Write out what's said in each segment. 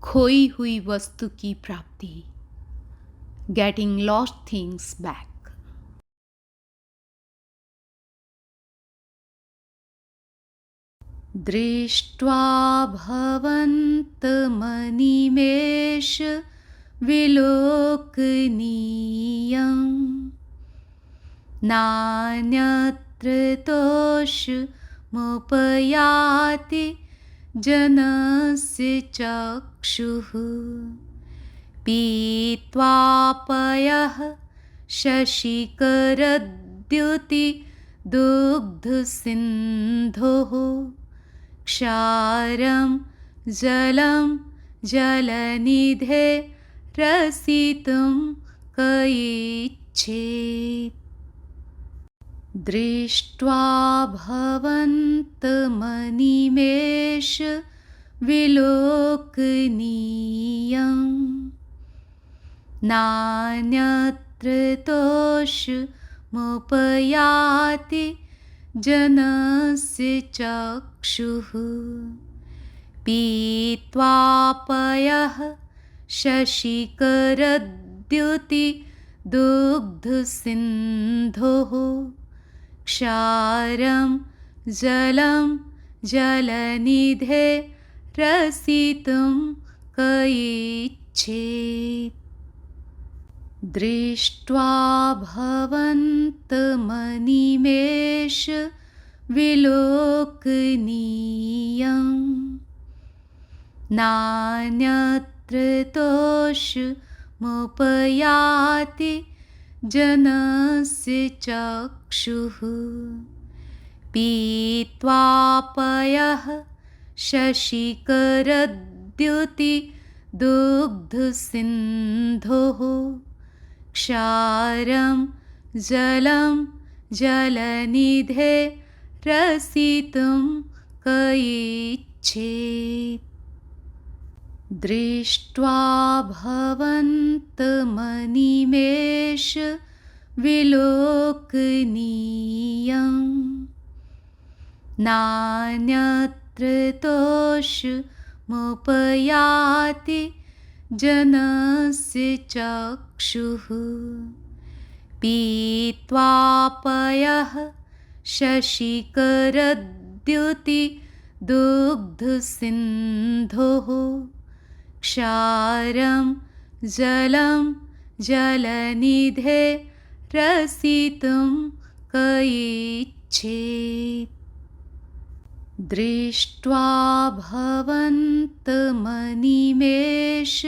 खोई हुई वस्तु की प्राप्ति, गेटिंग लॉस्ट थिंग्स बैक। दृष्ट्वा भवन्तमनिमेष विलोकनीयम् नान्यत्र तोषमुपयाति जनस्य चक्षुः। पीत्वा पयः शशिकरद्युतिदुग्धसिन्धोः क्षारं जलं जलनिधे रसितुं क इच्छेत्। दृष्ट्वा भवन्तमनिमेष विलोकनीयम् नान्यत्र तोषमुपयाति जनस्य चक्षुः। पीत्वा पयः शशिकरद्युतिदुग्धसिन्धोः क्षारं जलं जलनिधे रसितुं क इच्छेत्। दृष्ट्वा भवन्तमनिमेष विलोकनीयम् नान्यत्र तोषमुपयाति जनस्य चक्षुः। पीत्वा पयः शशिकरद्युतिदुग्धसिन्धोः क्षारं जलं जलनिधे रसितुं क इच्छेत्। दृष्ट्वा भवन्तमनिमेष विलोकनीयम् नान्यत्र तोषमुपयाति जनस्य चक्षुः। पीत्वा पयः शशिकरद्युतिदुग्धसिन्धोः क्षारं जलं जलनिधे रसितुं क इच्छेत्। दृष्ट्वा भवन्तमनिमेष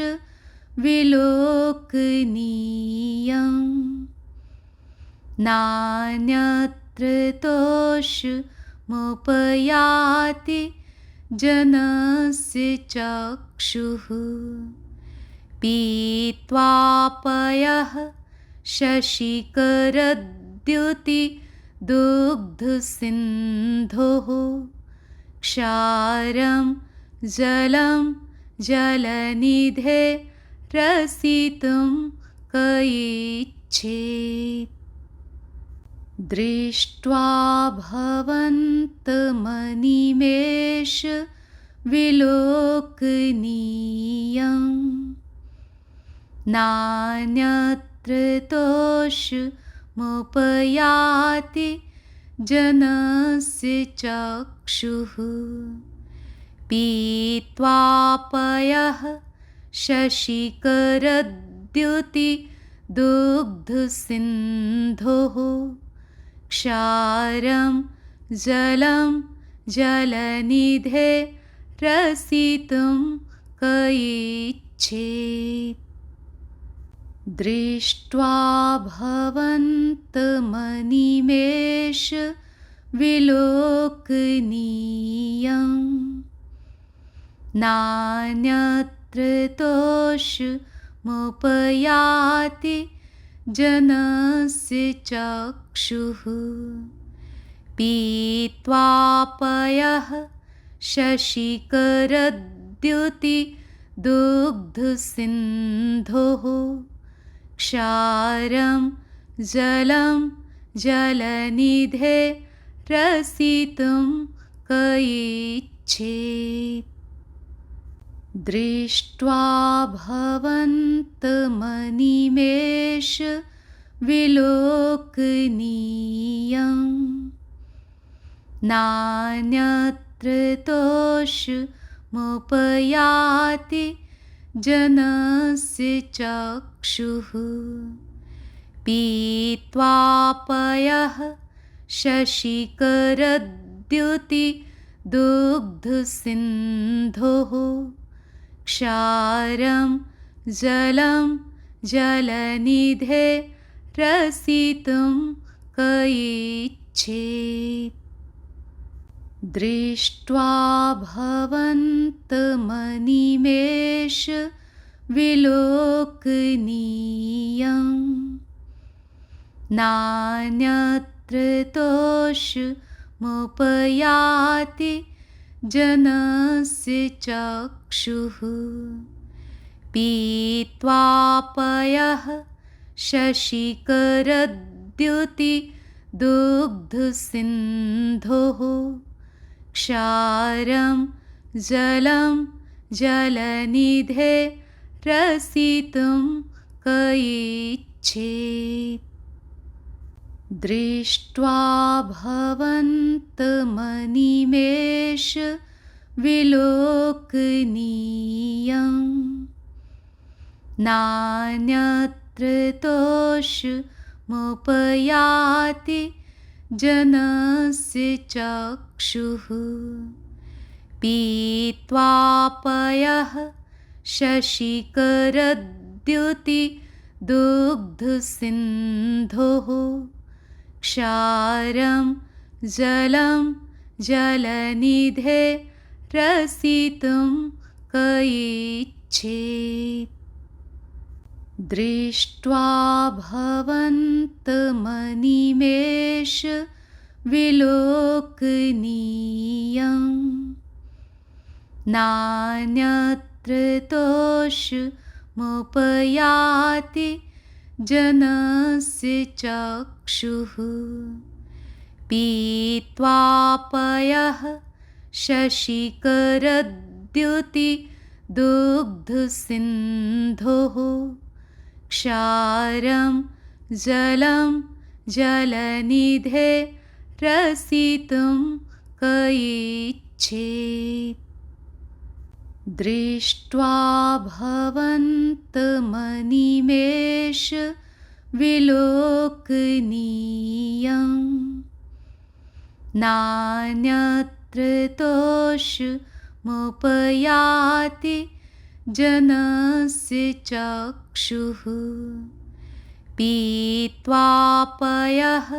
विलोकनीयम् नान्यत्र तोषमुपयाति जनस्य चक्षुः। पीत्वा पयः शशिकरद्युतिदुग्धसिन्धोः क्षारं जलं जलनिधे रसितुं क इच्छेत्। दृष्ट्वा भवन्तमनिमेष विलोकनीयम् नान्यत्र तोषमुपयाति जनस्य चक्षुः। पीत्वा पयः शशिकरद्युतिदुग्धसिन्धोः क्षारं जलं जलनिधे रसितुं क इच्छेत्। दृष्ट्वा भवन्तमनिमेष विलोकनीयम् नान्यत्र तोषमुपयाति जनस्य चक्षुः। पीत्वा पयः शशिकरद्युतिदुग्धसिन्धोः क्षारं जलं जलनिधे रसितुं क इच्छेत्। दृष्ट्वा भवन्तमनिमेष विलोकनीयं नान्यत्र तोषमुपयाति जनस्य चक्षुः पीत्वा पयः शशिकरद्युतिदुग्धसिन्धोः क्षारं जलं जलनिधे रसितुं क इच्छेत् दृष्ट्वा भवन्तमनिमेष विलोकनीयं नान्यत्र तोषमुपयाति जनस्य चक्षुः पीत्वा पयः शशिकरद्युतिदुग्धसिन्धोः क्षारं जलं जलनिधे रसितुं क इच्छेत् दृष्ट्वा भवन्तमनिमेष विलोकनीयं नान्यत्र तोषमुपयाति जनस्य चक्षुः पीत्वा पयः शशिकरद्युतिदुग्धसिन्धोः क्षारं जलं जलनिधे रसितुं क इच्छेत् दृष्ट्वा भवन्तमनिमेष विलोकनीयं नान्यत्र तोषमुपयाति जनस्य चक्षुः पीत्वा पयः शशिकरद्युतिदुग्धसिन्धोः क्षारं जलं जलनिधे रसितुं क इच्छेत् दृष्ट्वा भवन्तमनिमेष विलोकनीयं नान्यत्र तोषमुपयाति जनस्य चक्षुः पीत्वा पयः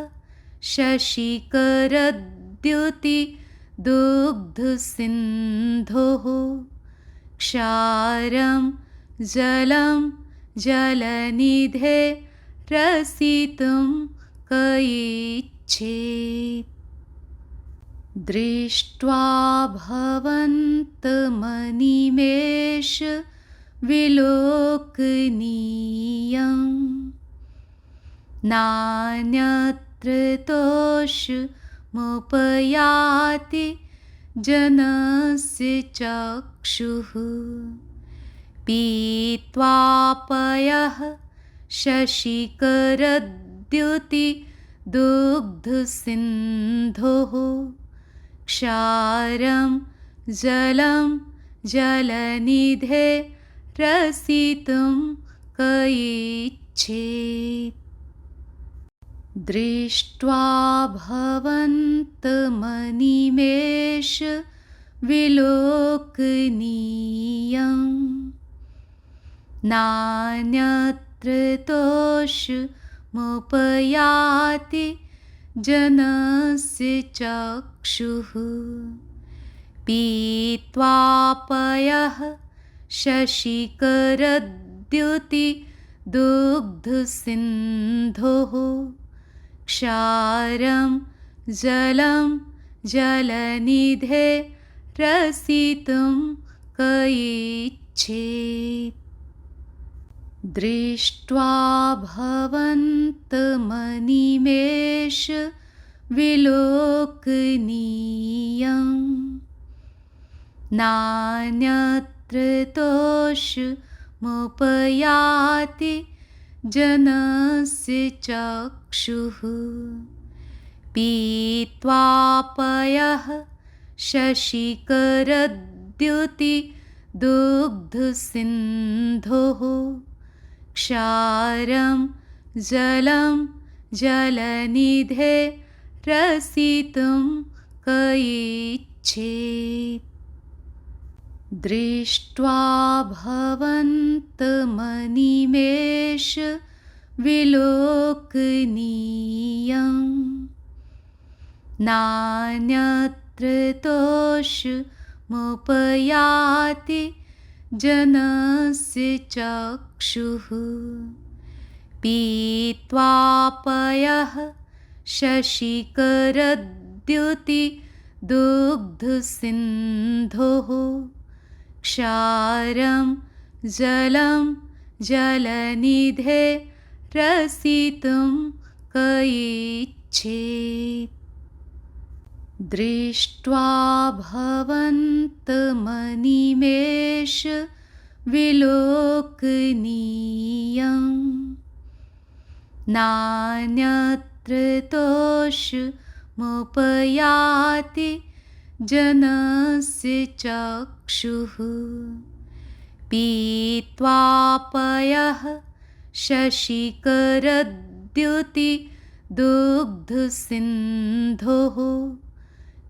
शशिकरद्युतिदुग्धसिन्धोः क्षारं जलं जलनिधे रसितुं क इच्छेत् दृष्ट्वा भवन्तमनिमेष विलोकनीयं नान्यत्र तोषमुपयाति जनस्य चक्षुः पीत्वा पयः शशिकरद्युतिदुग्धसिन्धोः क्षारं जलं जलनिधे रसितुं क इच्छेत् दृष्ट्वा भवन्तमनिमेष विलोकनीयं नान्यत्र तोषमुपयाति जनस्य चक्षुः पीत्वा पयः शशिकरद्युतिदुग्धसिन्धोः क्षारं जलं जलनिधे रसितुं क इच्छेत् दृष्ट्वा भवन्तमनिमेष विलोकनीयं नान्यत्र नान्यत्र तोषमुपयाति जनस्य चक्षुः पीत्वापयः शशिकरद्युतिदुग्धसिन्धोः क्षारं जलं जलनिधे रसितुं क इच्छेत् दृष्ट्वा भवन्तमनिमेष विलोकनीयम् नान्यत्र तोषमुपयाति जनस्य चक्षुः पीत्वापयः शशिकरद्युतिदुग्धसिन्धोः क्षारं जलं जलनिधे रसितुं क इच्छेत् दृष्ट्वा भवन्तमनिमेष विलोकनीयम् नान्यत्र तोषमुपयाति जनस्य चक्षुः पीत्वापयः शशिकरद्युतिदुग्धसिन्धोः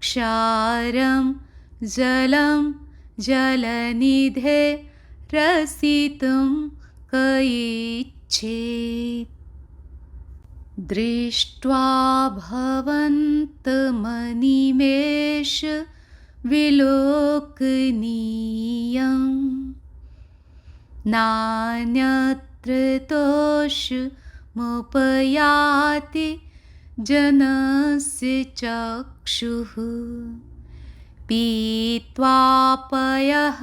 क्षारं जलं जलनिधे रसितुं क इच्छेत् दृष्ट्वा भवन्तमनिमेष विलोकनीयम् नान्यत्र तोषमुपयाति जनस्य चक्षुः पीत्वापयः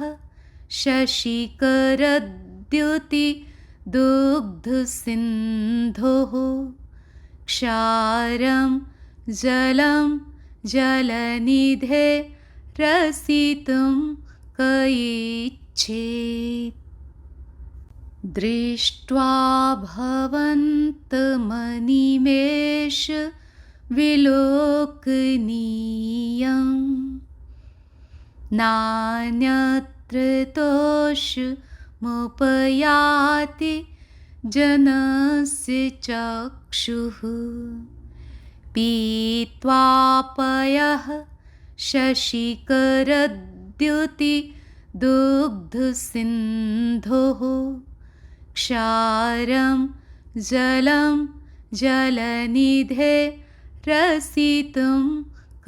शशिकरद्युतिदुग्धसिन्धोः क्षारं जलं जलनिधे रसितुं क इच्छेत् दृष्ट्वा भवन्तमनिमेष विलोकनीयम् नान्यत्र तोषमुपयाति जनस्य चक्षुः पीत्वापयः शशिकरद्युतिदुग्धसिन्धोः क्षारं जलं जलनिधे रसितुं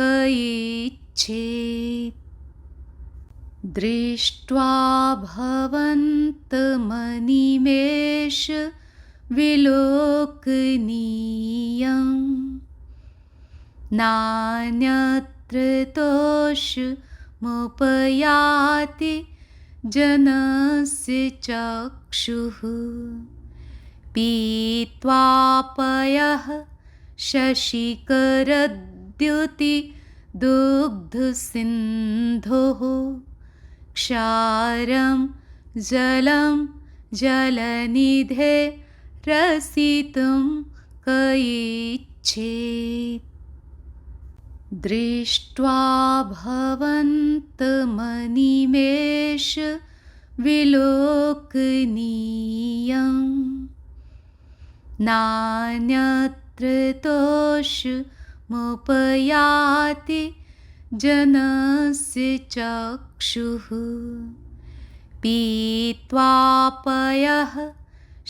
क इच्छेत् दृष्ट्वा भवन्तमनिमेष विलोकनीयम् नान्यत्र तोषमुपयाति जनस्य चक्षुः पीत्वापयः शशिकरद्युतिदुग्धसिन्धोः क्षारं जलं जलनिधे रसितुं क इच्छेत् दृष्ट्वा भवन्तमनिमेष विलोकनीयम् नान्यत्र तोषमुपयाति जनस्य चक्षुः पीत्वापयः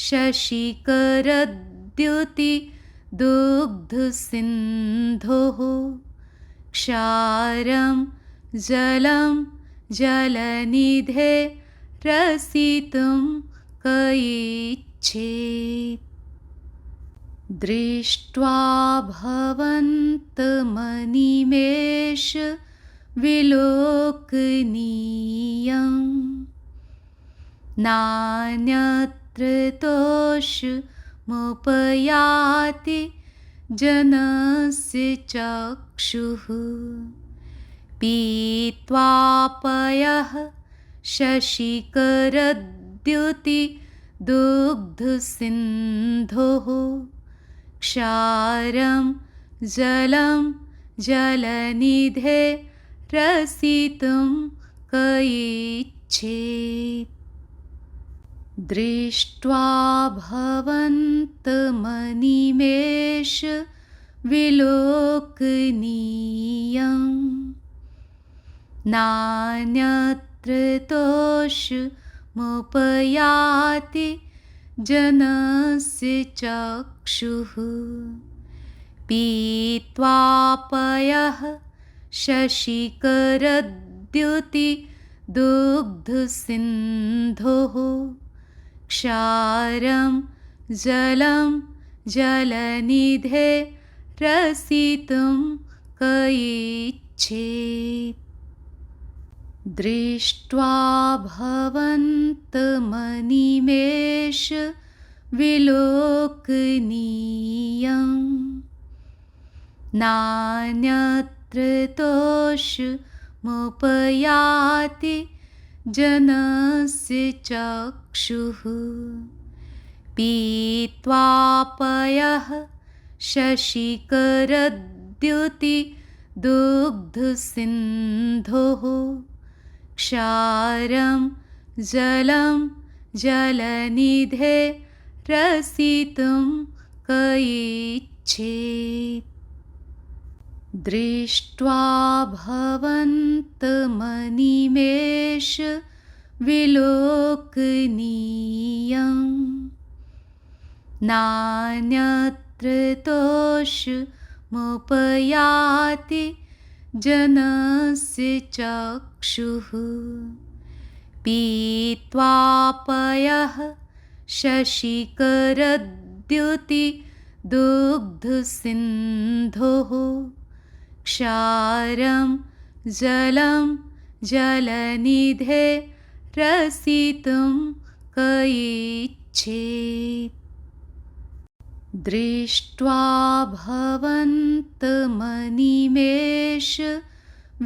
शशिकरद्युतिदुग्धसिन्धोः क्षारं जलं जलनिधे रसितुं क इच्छेत् दृष्ट्वा भवन्तमनिमेष विलोकनीयम् नान्यत्र तोषमुपयाति जनस्य चक्षुः पीत्वापयः शशिकरद्युतिदुग्धसिन्धोः क्षारं जलं जलनिधे रसितुं क इच्छेत्। दृष्ट्वा भवन्तमनिमेष विलोकनीयं नान्यत्र तोषमुपयाति जनस्य चक्षुः। पीत्वा पयः शशिकरद्युतिदुग्धसिन्धोः क्षारं जलं जलनिधे रसितुं क इच्छेत्। दृष्ट्वा भवन्तमनिमेष विलोकनीयं नान्यत्र तोषमुपयाति जनस्य चक्षुः। पीत्वा पयः शशिकरद्युतिदुग्धसिन्धोः क्षारं जलं जलनिधे रसितुं क इच्छेत्। दृष्ट्वा भवन्तमनिमेष विलोकनीयं नान्यत्र तोषमुपयाति जनस्य चक्षुः। पीत्वा पयः शशिकरद्युतिदुग्धसिन्धोः क्षारं जलं जलनिधे रसितुं क इच्छेत्। दृष्ट्वा भवन्तमनिमेष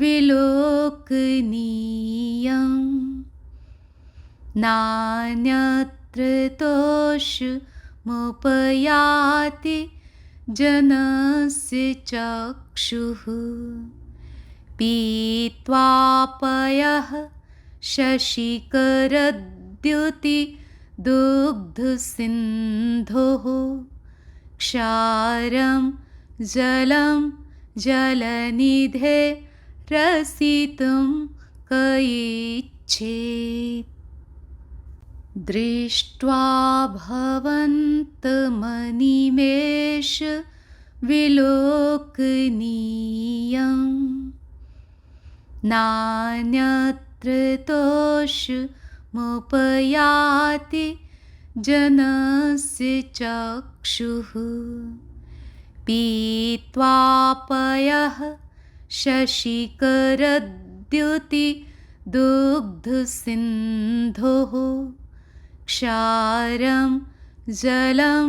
विलोकनीयं नान्यत्र तोषमुपयाति जनस्य चक्षुः। पीत्वा पयः शशिकरद्युतिदुग्धसिन्धोः क्षारं जलं जलनिधे रसितुं क इच्छेत्। दृष्ट्वा भवन्तमनिमेष विलोकनीयं नान्यत्र तोषमुपयाति जनस्य चक्षुः। पीत्वा पयः शशिकरद्युतिदुग्धसिन्धोः क्षारं जलं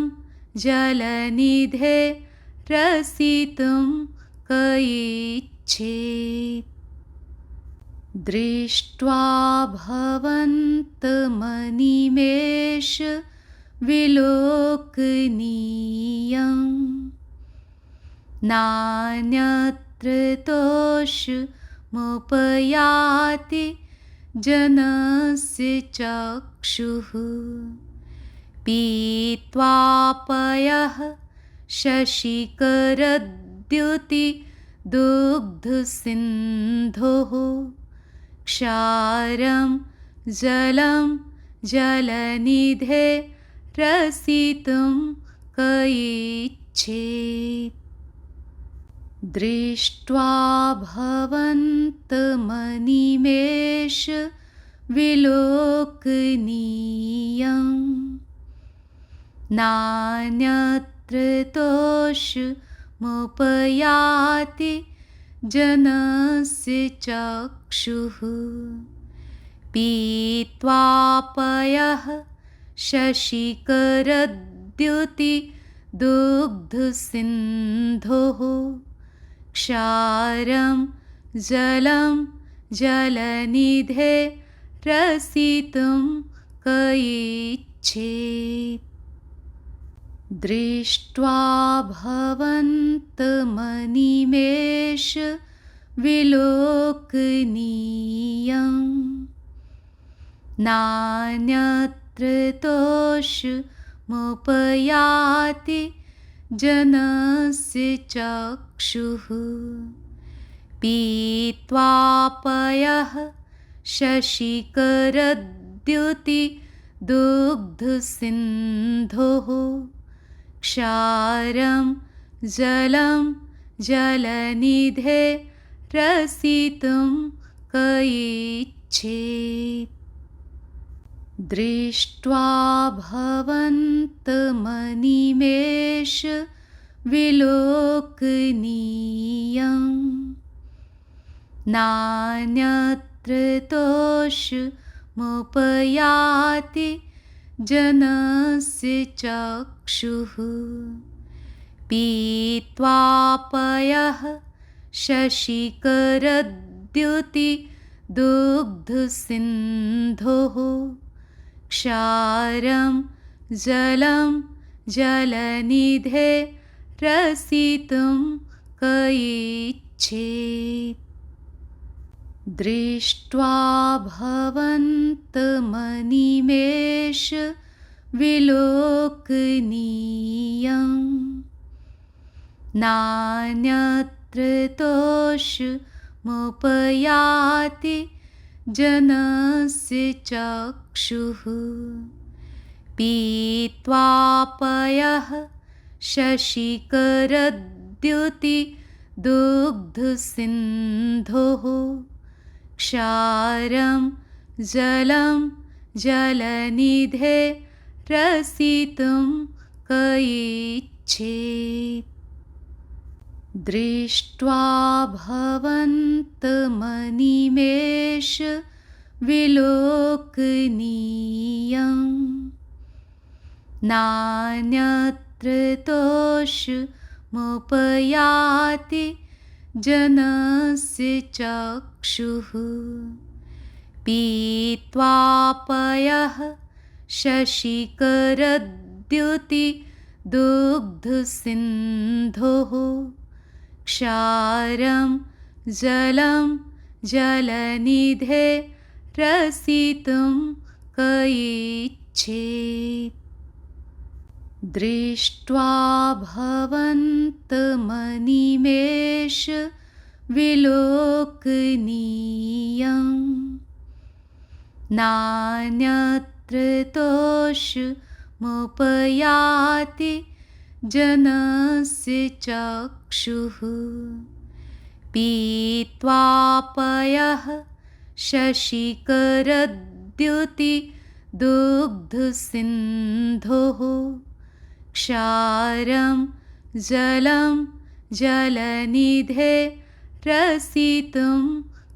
जलनिधे रसितुं क इच्छेत्। दृष्ट्वा भवन्तमनिमेष विलोकनीयं नान्यत्र तोषमुपयाति जनस्य चक्षुः। पीत्वा पयः शशिकरद्युतिदुग्धसिन्धोः क्षारं जलं जलनिधे रसितुं क इच्छेत्। दृष्ट्वा भवन्तमनिमेष विलोकनीयं नान्यत्र तोषमुपयाति जनस्य चक्षुः। पीत्वा पयः शशिकरद्युतिदुग्धसिन्धोः क्षारं जलं जलनिधे रसितुं क इच्छेत्। दृष्ट्वा भवन्तमनिमेष विलोकनीयं नान्यत्र तोषमुपयाति जनस्य चक्षुः। पीत्वा पयः शशिकरद्युतिदुग्धसिन्धोः क्षारं जलं जलनिधे रसितुं क इच्छेत्। दृष्ट्वा भवन्तमनिमेष विलोकनीयं नान्यत्र तोषमुपयाति जनस्य चक्षुः। पीत्वा पयः शशिकरद्युतिदुग्धसिन्धोः क्षारं जलं जलनिधे रसितुं क इच्छेत्। दृष्ट्वा भवन्तमनिमेष विलोकनीयं नान्यत्र तोषमुपयाति जनस्य चक्षुः। पीत्वा पयः शशिकरद्युतिदुग्धसिन्धोः क्षारं जलं जलनिधे रसितुं क इच्छेत्। दृष्ट्वा भवन्तमनिमेष विलोकनीयं नान्यत्र तोषमुपयाति जनस्य चक्षुः। पीत्वा पयः शशिकरद्युतिदुग्धसिन्धोः क्षारं जलं जलनिधे रसितुं क इच्छेत्। दृष्ट्वा भवन्तमनिमेष विलोकनीयं नान्यत्र तोषमुपयाति जनस्य चक्षुः। पीत्वा पयः शशिकरद्युतिदुग्धसिन्धोः क्षारं जलं जलनिधे रसितुं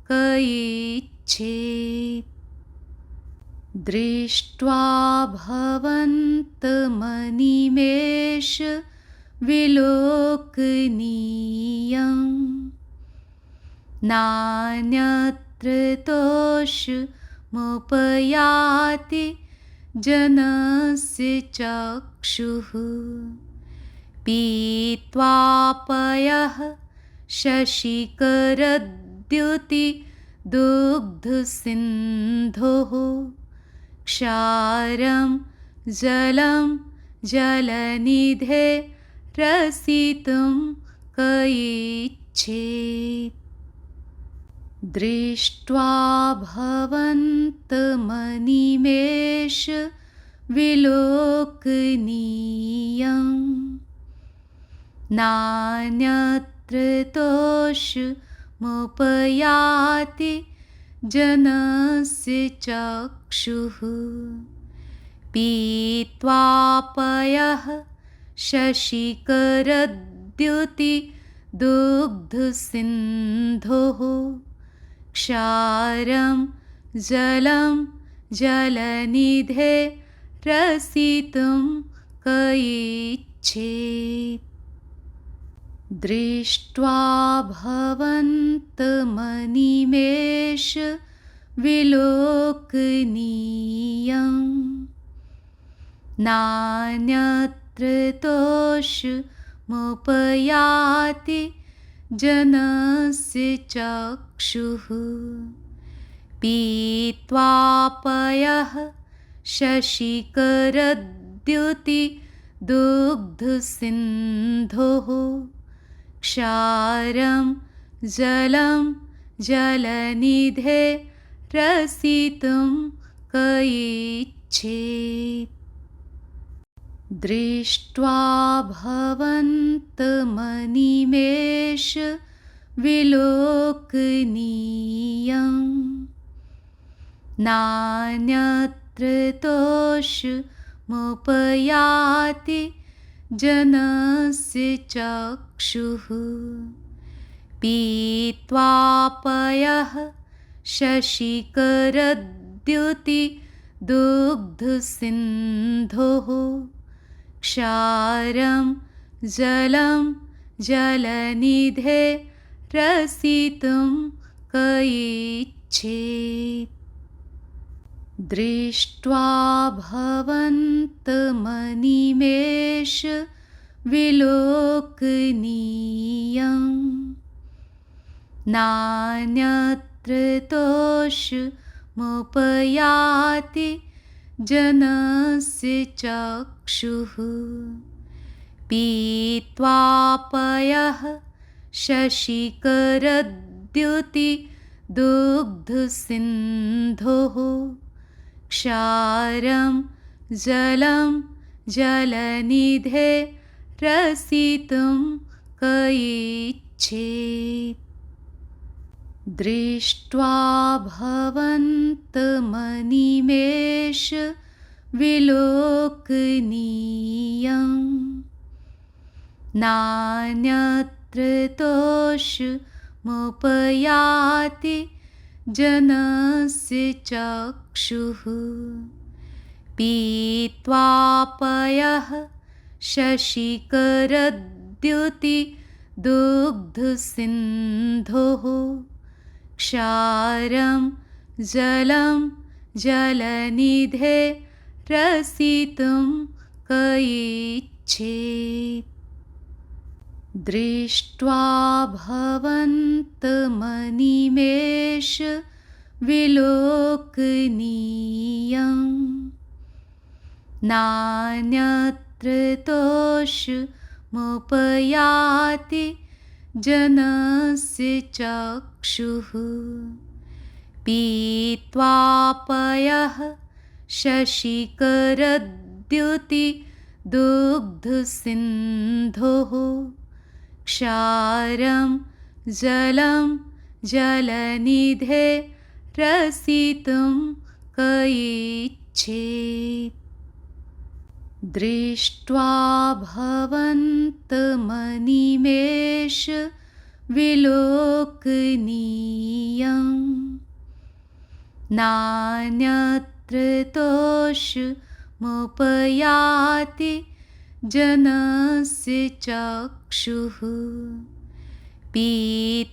क इच्छेत्। दृष्ट्वा भवन्तमनिमेष विलोकनीयं नान्यत्र तोषमुपयाति जनस्य चक्षुः। पीत्वा पयः शशिकरद्युतिदुग्धसिन्धोः क्षारं जलं जलनिधे रसितुं क इच्छेत्। दृष्ट्वा भवन्तमनिमेष विलोकनीयं नान्यत्र तोषमुपयाति जनस्य चक्षुः। पीत्वा पयः शशिकरद्युतिदुग्धसिन्धोः क्षारं जलं जलनिधे रसितुं क इच्छेत्। दृष्ट्वा भवन्तमनिमेष विलोकनीयम् नान्यत्र तोषमुपयाति जनस्य चक्षुः पीत्वापयः शशिकरद्युतिदुग्धसिन्धोः क्षारं जलं जलनिधे रसितुं क इच्छेत् दृष्ट्वा भवन्तमनिमेष विलोकनीयम् नान्यत्र तोषमुपयाति जनस्य चक्षुः पीत्वापयः शशिकरद्युतिदुग्धसिन्धोः क्षारं जलं जलनिधे रसितुं क इच्छेत् दृष्ट्वा भवन्तमनिमेष विलोकनीयम् नान्यत्र तोषमुपयाति जनस्य चक्षुः पीत्वापयः शशिकरद्युतिदुग्धसिन्धोः क्षारं जलं जलनिधे रसितुं क इच्छेत् दृष्ट्वा भवन्तमनिमेष विलोकनीयम् नान्यत्र तोषमुपयाति जनस्य चक्षुः पीत्वापयः शशिकरद्युतिदुग्धसिन्धोः क्षारं जलं जलनिधे रसितुं क इच्छेत् दृष्ट्वा भवन्तमनिमेष विलोकनीयम् नान्यत्र तोषमुपयाति जनस्य चक्षुः पीत्वापयः शशिकरद्युतिदुग्धसिन्धोः क्षारं जलं जलनिधे रसितुं क इच्छेत् दृष्ट्वा भवन्तमनिमेष विलोकनीयम् नान्यत्र तोषमुपयाति जनस्य चक्षुः पीत्वापयः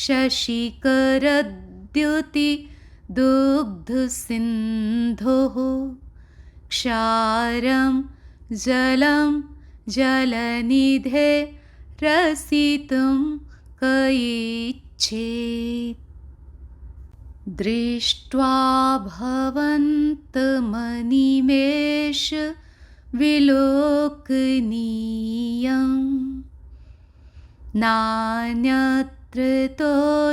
शशिकरद्युतिदुग्धसिन्धोः क्षारं जलं जलनिधे रसितुं क इच्छेत् दृष्ट्वा भवन्तमनिमेष विलोकनीयम् नान्यत्र तोषमुपयाति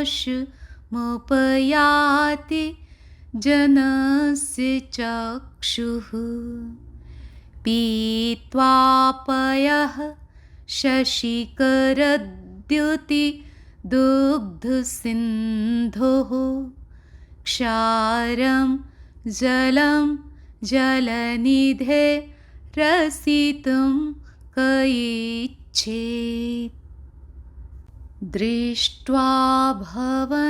जनस्य चक्षुः पीत्वापयः शशिकरद्युतिदुग्धसिन्धोः क्षारं जलं जलनिधे रसितुं क इच्छेत् दृष्ट्वा भवन्तमनिमेष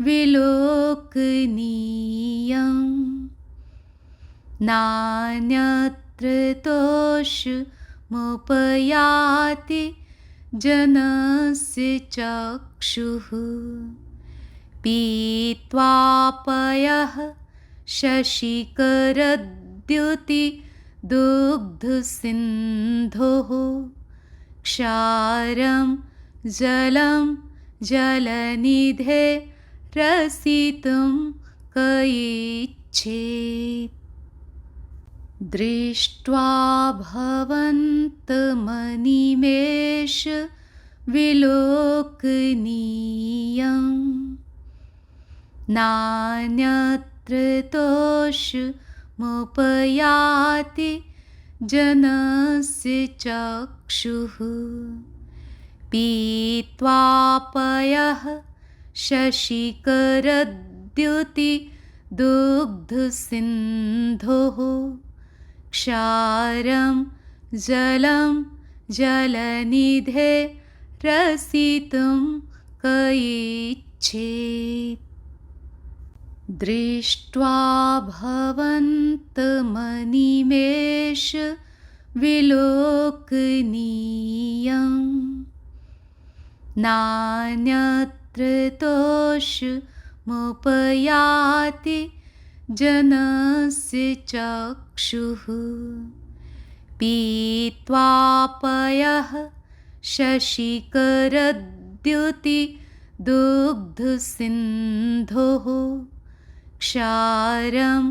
विलोकनीयम् नान्यत्र तोषमुपयाति जनस्य चक्षुः पीत्वापयः शशिकरद्युतिदुग्धसिन्धोः क्षारं जलं जलनिधे रसितुं क इच्छेत् दृष्ट्वा भवन्तमनिमेष विलोकनीयम् नान्यत्र तोषमुपयाति जनस्य चक्षुः पीत्वापयः शशिकरद्युतिदुग्धसिन्धोः क्षारं जलं जलनिधे रसितुं क इच्छेत् दृष्ट्वा भवन्तमनिमेष विलोकनीयम् नान्यत्र तोषमुपयाति जनस्य चक्षुः पीत्वापयः शशिकरद्युतिदुग्धसिन्धोः क्षारं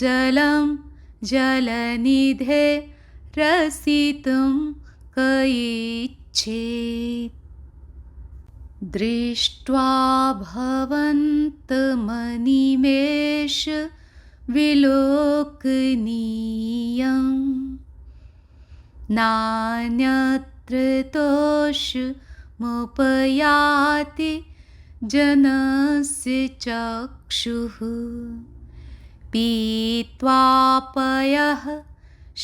जलं जलनिधे रसितुं क इच्छेत् दृष्ट्वा भवन्तमनिमेष विलोकनीयम् नान्यत्र तोषमुपयाति जनस्य चक्षुः पीत्वापयः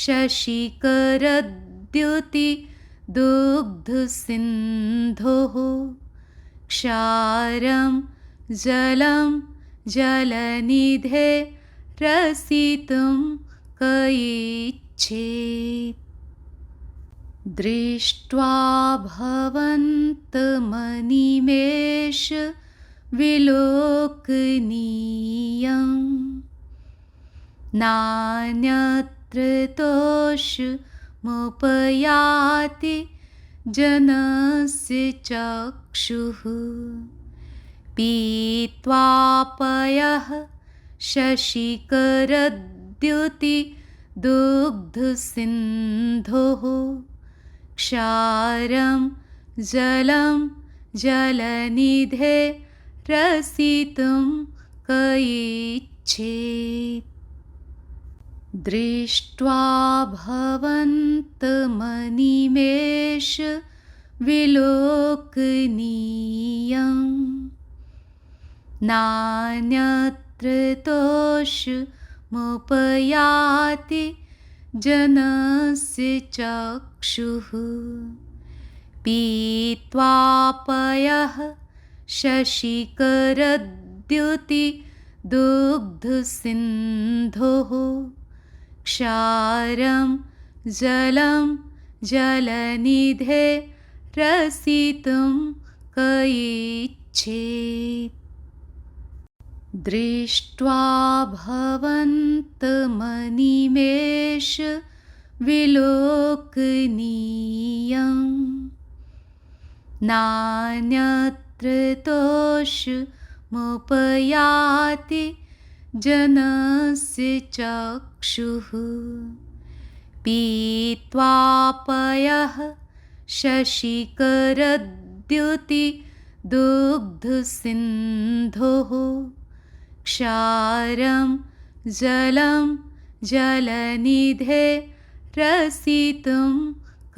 शशिकरद्युतिदुग्धसिन्धोः क्षारं जलं जलनिधे रसितुं क इच्छेत् दृष्ट्वा भवन्तमनिमेष विलोकनीयम् नान्यत्र तोषमुपयाति जनस्य चक्षुः पीत्वापयः शशिकरद्युतिदुग्धसिन्धोः क्षारं जलं जलनिधे रसितुं क इच्छेत् दृष्ट्वा भवन्तमनिमेष विलोकनीयम् नान्यत्र तोषमुपयाति जनस्य चक्षुः पीत्वापयः शशिकरद्युतिदुग्धसिन्धोः क्षारं जलं जलनिधे रसितुं क इच्छेत् दृष्ट्वा भवन्तमनिमेष विलोकनीयम् नान्यत्र तोषमुपयाति जनस्य चक्षुः पीत्वापयः शशिकरद्युतिदुग्धसिन्धोः क्षारं जलं जलनिधे रसितुं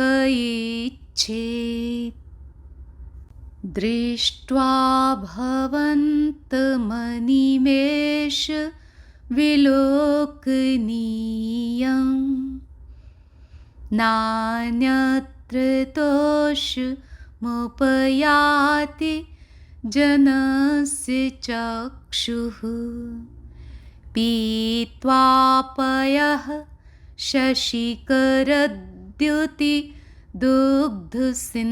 क इच्छेत् दृष्ट्वा भवन्तमनिमेष विलोकनीयम् नान्यत्र तोषमुपयाति जनस्य चक्षुः पीत्वापयः शशिकरद्युतिदुग्धसिन्धोः दुग्धसिन्धोः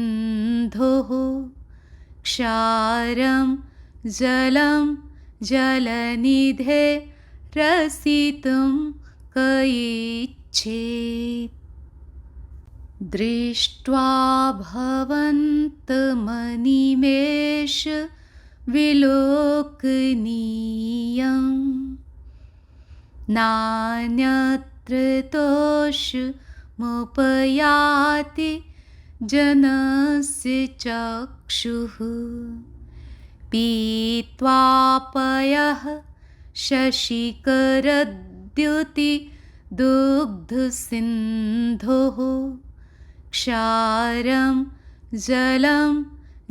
क्षारं जलं जलनिधे रसितुं क इच्छेत्। दृष्ट्वा भवन्तमनिमेष विलोकनीयं नान्यत्र तोषमुपयाति जनस्य चक्षुः। पीत्वा पयः शशिकरद्युतिदुग्धसिन्धोः क्षारं जलं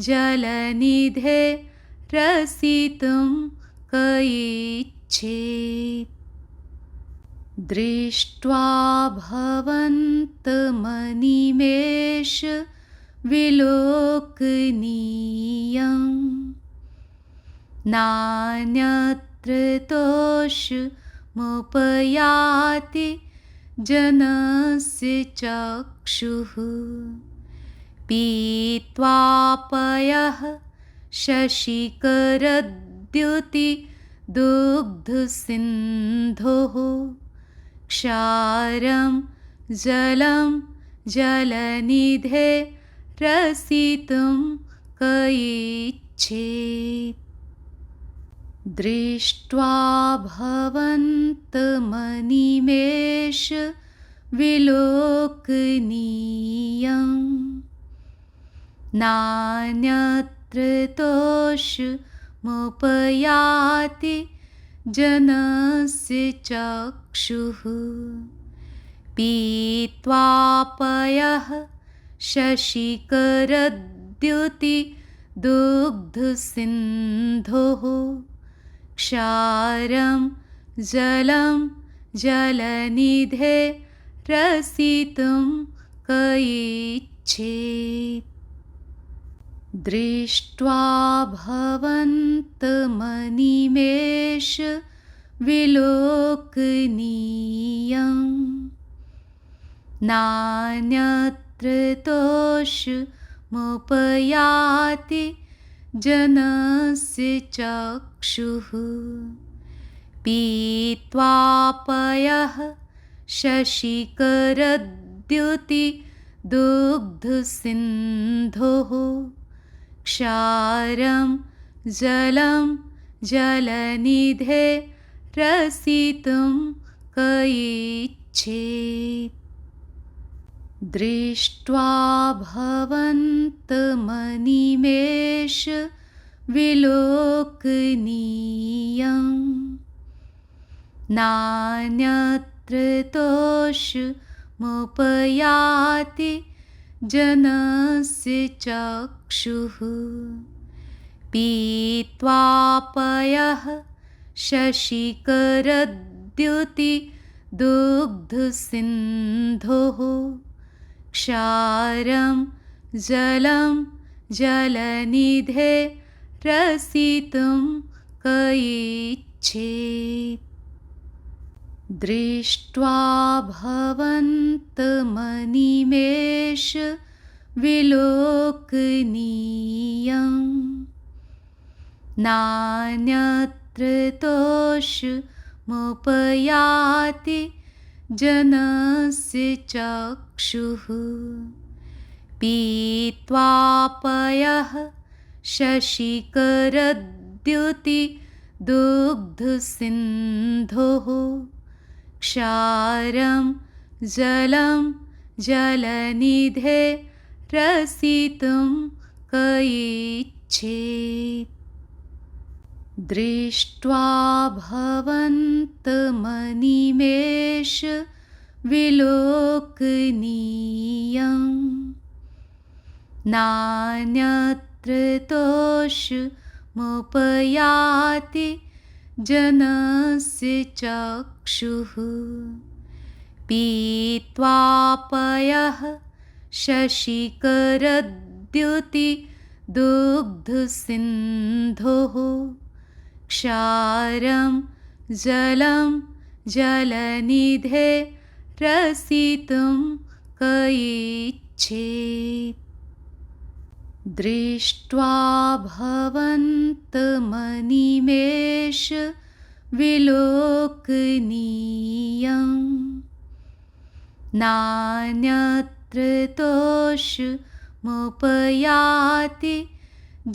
जलनिधे रसितुं क इच्छेत्। दृष्ट्वा भवन्तमनिमेष विलोकनीयं नान्यत्र तोषमुपयाति जनस्य चक्षुः। पीत्वा पयः शशिकरद्युतिदुग्धसिन्धोः क्षारं जलं जलनिधे रसितुं क इच्छेत्। दृष्ट्वा भवन्तमनिमेष विलोकनीयं नान्यत्र तोषमुपयाति जनस्य चक्षुः। पीत्वा पयः शशिकरद्युतिदुग्धसिन्धोः क्षारं जलं जलनिधे रसितुं क इच्छेत्। दृष्ट्वा भवन्तमनिमेष विलोकनीयं नान्यत्र तोषमुपयाति जनस्य चक्षुः। पीत्वा पयः शशिकरद्युतिदुग्धसिन्धोः क्षारं जलं जलनिधे रसितुं क इच्छेत्। दृष्ट्वा भवन्तमनिमेष विलोकनीयं नान्यत्र तोषमुपयाति जनस्य चक्षुः। पीत्वा पयः शशिकरद्युतिदुग्धसिन्धोः क्षारं जलं जलनिधे रसितुं क इच्छेत्। दृष्ट्वा भवन्तमनिमेष विलोकनीयं नान्यत्र तोषमुपयाति जनस्य चक्षुः। पीत्वा पयः शशिकरद्युतिदुग्धसिन्धोः क्षारं जलं जलनिधे रसितुं क इच्छेत्। दृष्ट्वा भवन्तमनिमेष विलोकनीयं नान्यत्र तोषमुपयाति जनस्य चक्षुः। पीत्वा पयः शशिकरद्युतिदुग्धसिन्धोः क्षारं जलं जलनिधे रसितुं क दृष्ट्वा भवन्तमनिमेष विलोकनीयम् नान्यत्र तोषमुपयाति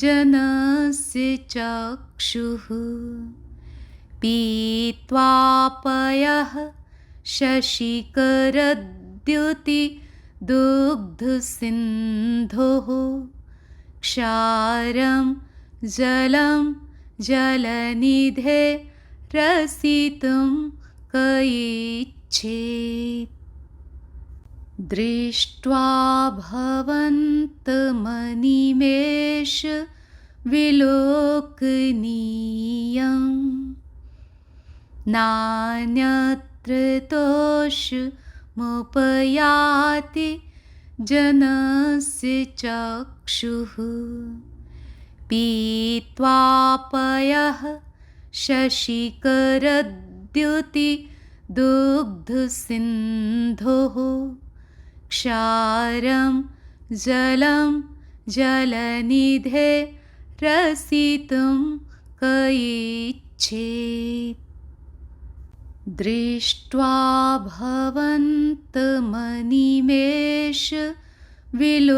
जनस्य चक्षुः पीत्वा पयः शशिकरद्युतिदुग्धसिन्धोः क्षारं जलं जलनिधे रसितुं क इच्छेत् दृष्ट्वा भवन्तमनिमेष विलोकनीयम् नान्यत्र तोषमुपयाति जनस्य चक्षुः पीत्वा पयः शशिकरद्युतिदुग्धसिन्धोः क्षारं जलं जलनिधे रसितुं क इच्छेत् दृष्ट्वा भवन्तमनिमेष विलोकनीयम्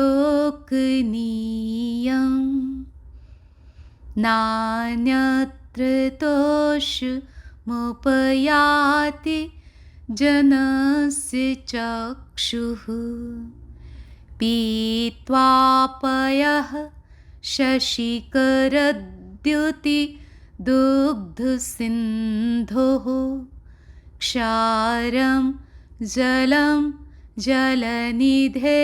नान्यत्र तोषमुपयाति जनस्य चक्षुः पीत्वा पयः शशिकरद्युतिदुग्धसिन्धोः क्षारं जलं जलनिधे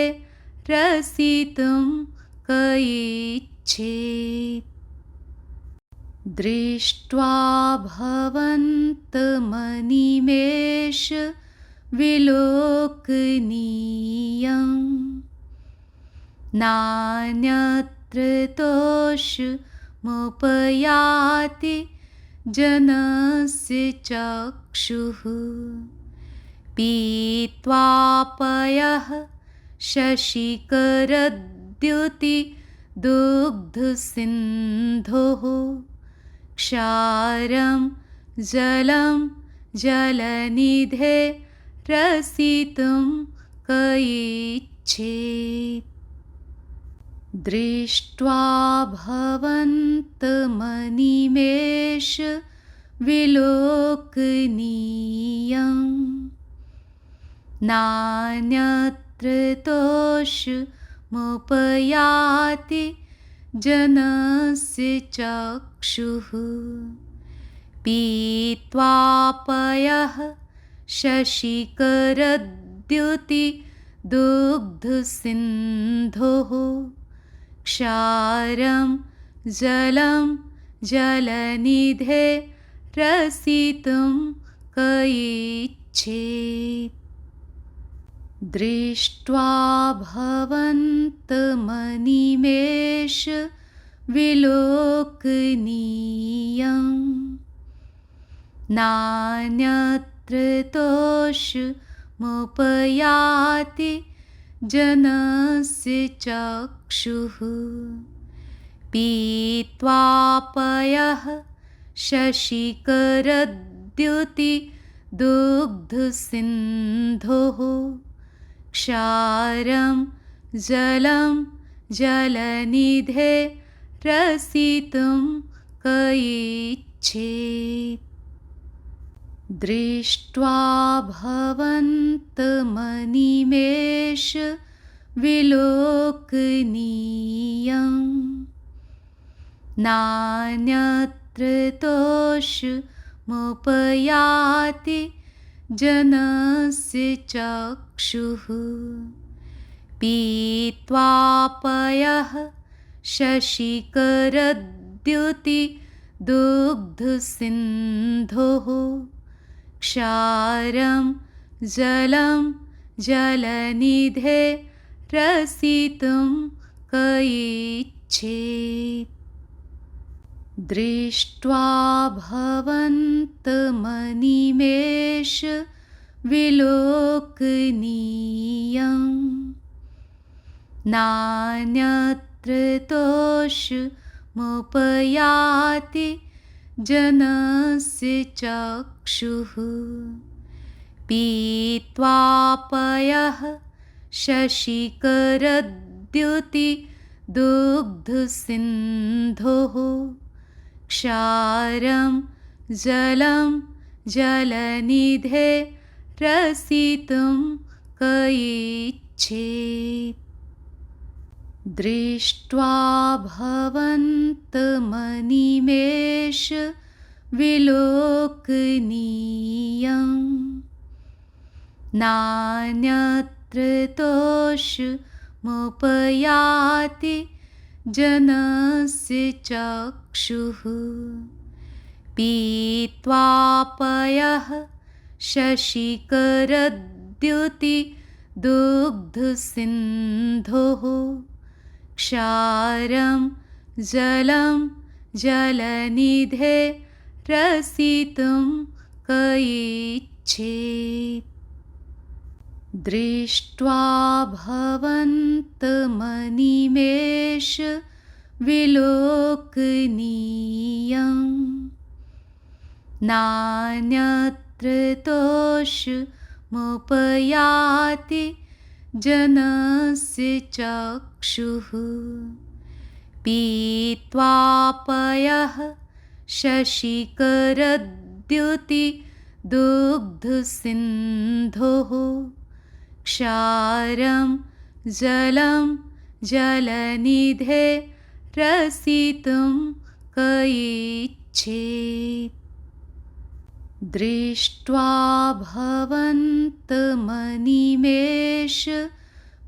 रसितुं क इच्छेत् दृष्ट्वा भवन्तमनिमेष विलोकनीयम् नान्यत्र तोषमुपयाति जनस्य चक्षुः पीत्वा पयः शशिकरद्युतिदुग्धसिन्धोः क्षारं जलं जलनिधे रसितुं क इच्छेत् दृष्ट्वा भवन्तमनिमेष विलोकनीयम् नान्यत्र तोषमुपयाति जनस्य चक्षुः पीत्वा पयः शशिकरद्युतिदुग्धसिन्धोः क्षारं जलं जलनिधे रसितुं क इच्छेत् दृष्ट्वा भवन्तमनिमेष विलोकनीयम् नान्यत्र तोषमुपयाति जनस्य चक्षुः पीत्वा पयः शशिकरद्युतिदुग्धसिन्धोः क्षारं जलं जलनिधे रसितुं क इच्छेत् दृष्ट्वा भवन्तमनिमेष विलोकनीयम् नान्यत्र तोषमुपयाति जनस्य चक्षुः पीत्वा पयः शशिकरद्युतिदुग्धसिन्धोः क्षारं जलं जलनिधे रसितुं क इच्छेत् नान्यत्र तोषमुपयाति जनस्य चक्षुः पीत्वा पयः शशिकरद्युतिदुग्धसिन्धोः क्षारं जलं जलनिधे रसितुं क इच्छेत् दृष्ट्वा भवन्तमनिमेष विलोकनीयम् नान्यत्र तोषमुपयाति जनस्य चक्षुः पीत्वा पयः शशिकरद्युतिदुग्धसिन्धोः क्षारं जलं जलनिधे रसितुं क इच्छेत् दृष्ट्वा भवन्तमनिमेष विलोकनीयम् नान्यत्र तोषमुपयाति जनस्य चक्षुः पीत्वा पयः शशिकरद्युतिदुग्धसिन्धोः क्षारं जलं जलनिधे रसितुं क इच्छेत् नान्यत्र तोषमुपयाति जनस्य चक्षुः पीत्वा पयः शशिकरद्युतिदुग्धसिन्धोः क्षारं जलं जलनिधे रसितुं क इच्छेत् दृष्ट्वा भवन्तमनिमेष विलोकनीयम् नान्यत्र तोषमुपयाति जनस्य चक्षुः पीत्वापयः शशिकरद्युतिदुग्धसिन्धोः क्षारं जलं जलनिधे रसितुं क इच्छेत् दृष्ट्वा भवन्तमनिमेष विलोकनीयम् नान्यत्र तोषमुपयाति जनस्य चक्षुः पीत्वापयः शशिकरद्युतिदुग्धसिन्धोः क्षारं जलं जलनिधे रसितुं क इच्छेत् दृष्ट्वा भवन्तमनिमेष विलोकनीयम् नान्यत्र तोषमुपयाति जनस्य चक्षुः पीत्वापयः शशिकरद्युतिदुग्धसिन्धोः क्षारं जलं जलनिधे रसितुं क इच्छेत् दृष्ट्वा भवन्तमनिमेष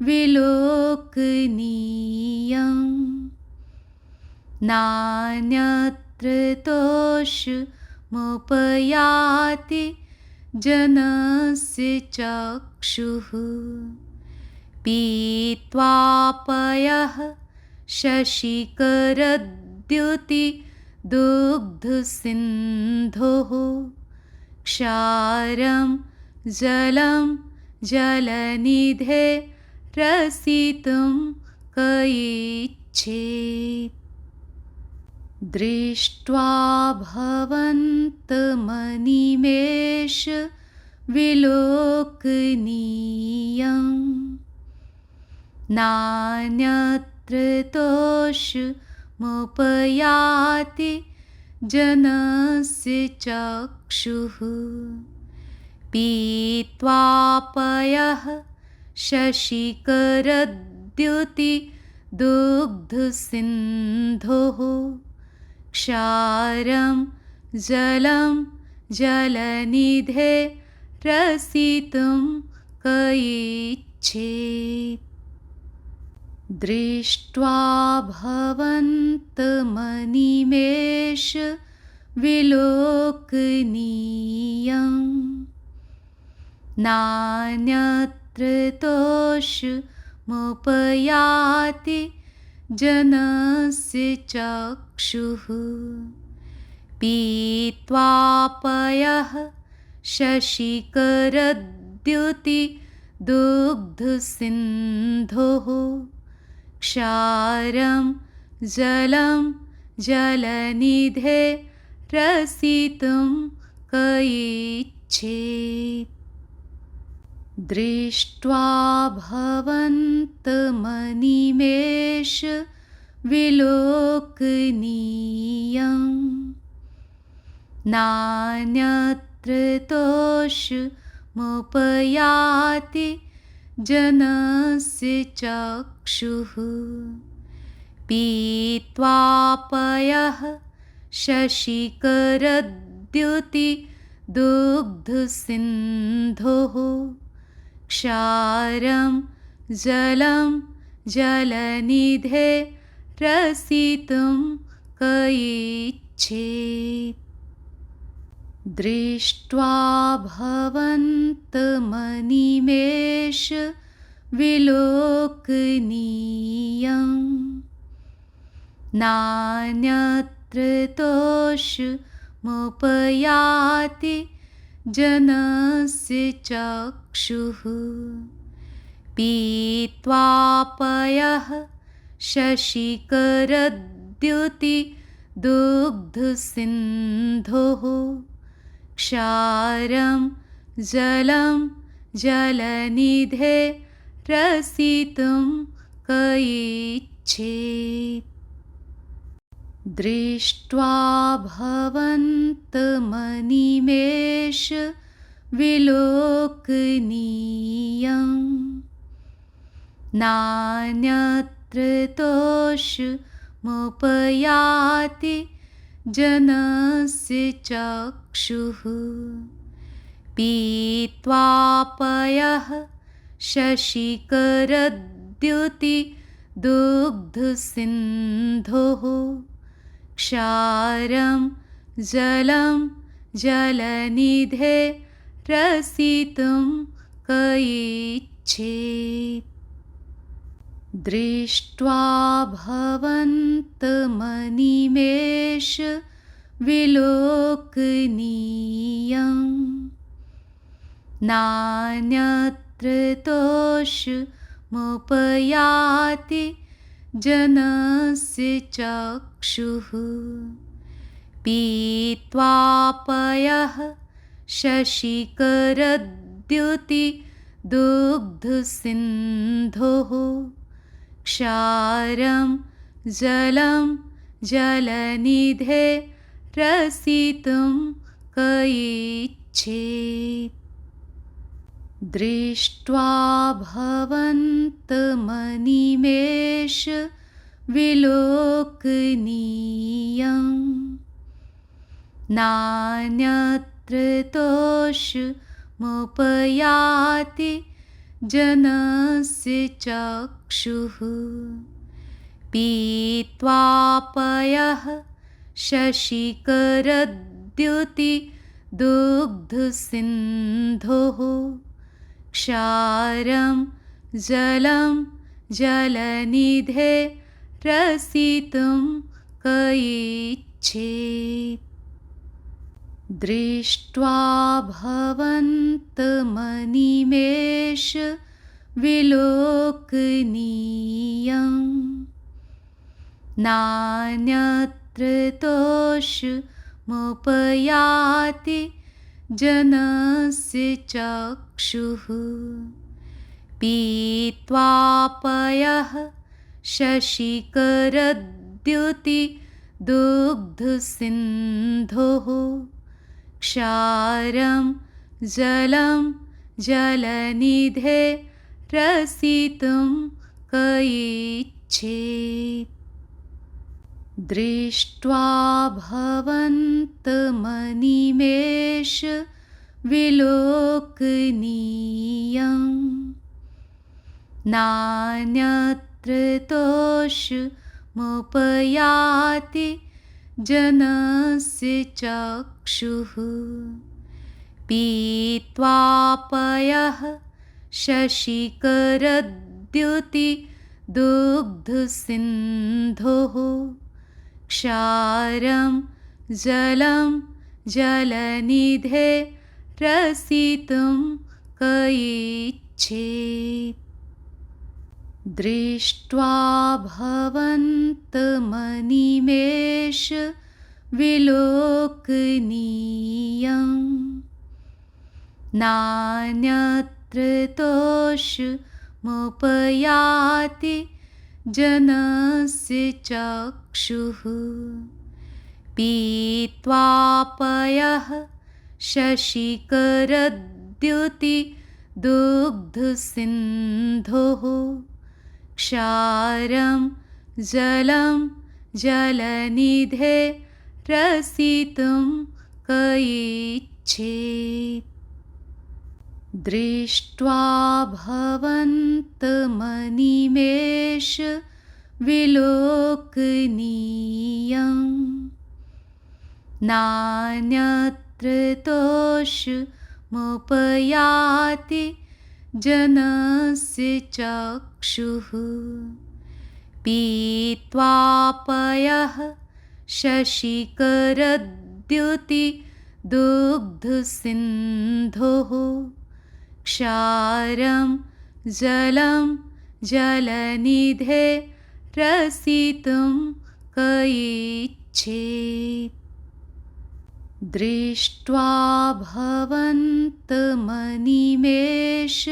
विलोकनीयम् नान्यत्र तोषमुपयाति जनस्य चक्षुः पीत्वापयः शशिकरद्युतिदुग्धसिन्धोः क्षारं जलं जलनिधे रसितुं क इच्छेत् दृष्ट्वा भवन्तमनिमेष विलोकनीयम् नान्यत्र तोषमुपयाति जनस्य चक्षुः पीत्वापयः शशिकरद्युतिदुग्धसिन्धोः क्षारं जलं जलनिधे रसितुं क इच्छेत् दृष्ट्वा भवन्तमनिमेष विलोकनीयम् नान्यत्र तोषमुपयाति जनस्य चक्षुः पीत्वापयः शशिकरद्युतिदुग्धसिन्धोः क्षारं जलं जलनिधे रसितुं क इच्छेत् दृष्ट्वा भवन्तमनिमेष विलोकनीयम् नान्यत्र तोषमुपयाति जनस्य चक्षुः पीत्वापयः शशिकरद्युतिदुग्धसिन्धोः क्षारं जलं जलनिधे रसितुं क इच्छेत् दृष्ट्वा भवन्तमनिमेष विलोकनीयम् नान्यत्र तोषमुपयाति जनस्य चक्षुः पीत्वापयः शशिकरद्युतिदुग्धसिन्धोः क्षारं जलं जलनिधे रसितुं क इच्छेत्। दृष्ट्वा भवन्तमनिमेष विलोकनीयम् नान्यत्र तोषमुपयाति जनस्य चक्षुः। पीत्वापयः शशिकरद्युतिदुग्धसिन्धोः क्षारं जलं जलनिधे रसितुं क इच्छेत्। दृष्ट्वा भवन्तमनिमेष विलोकनीयम् नान्यत्र तोषमुपयाति जनस्य चक्षुः। पीत्वापयः शशिकरद्युतिदुग्धसिन्धोः क्षारं जलं जलनिधे रसितुं क इच्छेत्। दृष्ट्वा भवन्तमनिमेष विलोकनीयम् नान्यत्र तोषमुपयाति जनस्य चक्षुः। पीत्वापयः शशिकरद्युतिदुग्धसिन्धोः क्षारं जलं जलनिधे रसितुं क इच्छेत्। दृष्ट्वा भवन्तमनिमेष विलोकनीयम् नान्यत्र तोषमुपयाति जनस्य चक्षुः। पीत्वापयः शशिकरद्युतिदुग्धसिन्धोः क्षारं जलं जलनिधे रसितुं क इच्छेत्। दृष्ट्वा भवन्तमनिमेष विलोकनीयम् नान्यत्र तोषमुपयाति जनस्य चक्षुः। पीत्वापयः शशिकरद्युतिदुग्धसिन्धोः क्षारं जलं जलनिधे रसितुं क इच्छेत्। दृष्ट्वा भवन्तमनिमेष विलोकनीयम् नान्यत्र तोषमुपयाति जनस्य चक्षुः। पीत्वापयः शशिकरद्युतिदुग्धसिन्धोः क्षारं जलं जलनिधे रसितुं क इच्छेत्। दृष्ट्वा भवन्तमनिमेष विलोकनीयम् नान्यत्र तोषमुपयाति जनस्य चक्षुः। पीत्वापयः शशिकरद्युतिदुग्धसिन्धोः क्षारं जलं जलनिधे रसितुं क इच्छेत्। दृष्ट्वा भवन्तमनिमेष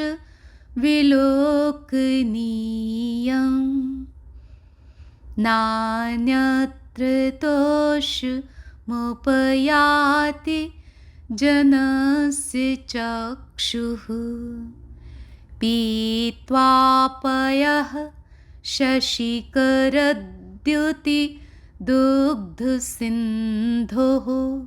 विलोकनीयम् नान्यत्र तोषमुपयाति जनस्य चक्षुः। पीत्वा पयः शशिकरद्युतिदुग्धसिन्धोः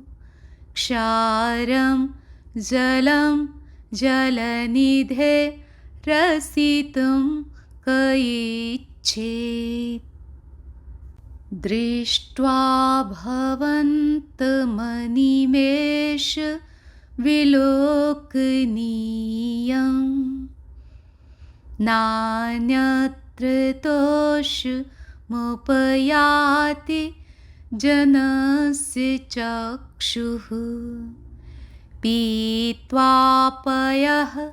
क्षारं जलं जलनिधे रसितुं क इच्छेत्। दृष्ट्वा भवन्तमनिमेष विलोकनीयम् नान्यत्र तोषमुपयाति जनस्य चक्षुः। पीत्वा पयः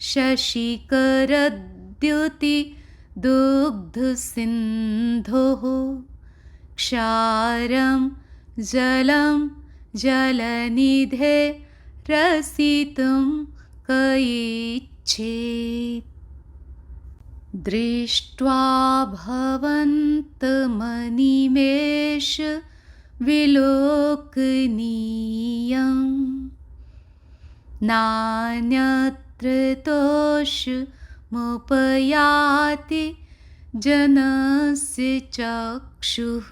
शशिकरद्युतिदुग्धसिन्धोः क्षारं जलं जलनिधे रसितुं क इच्छेत्। दृष्ट्वा भवन्तमनिमेष विलोकनीयम् नान्यत्र तोषमुपयाति जनस्य चक्षुः।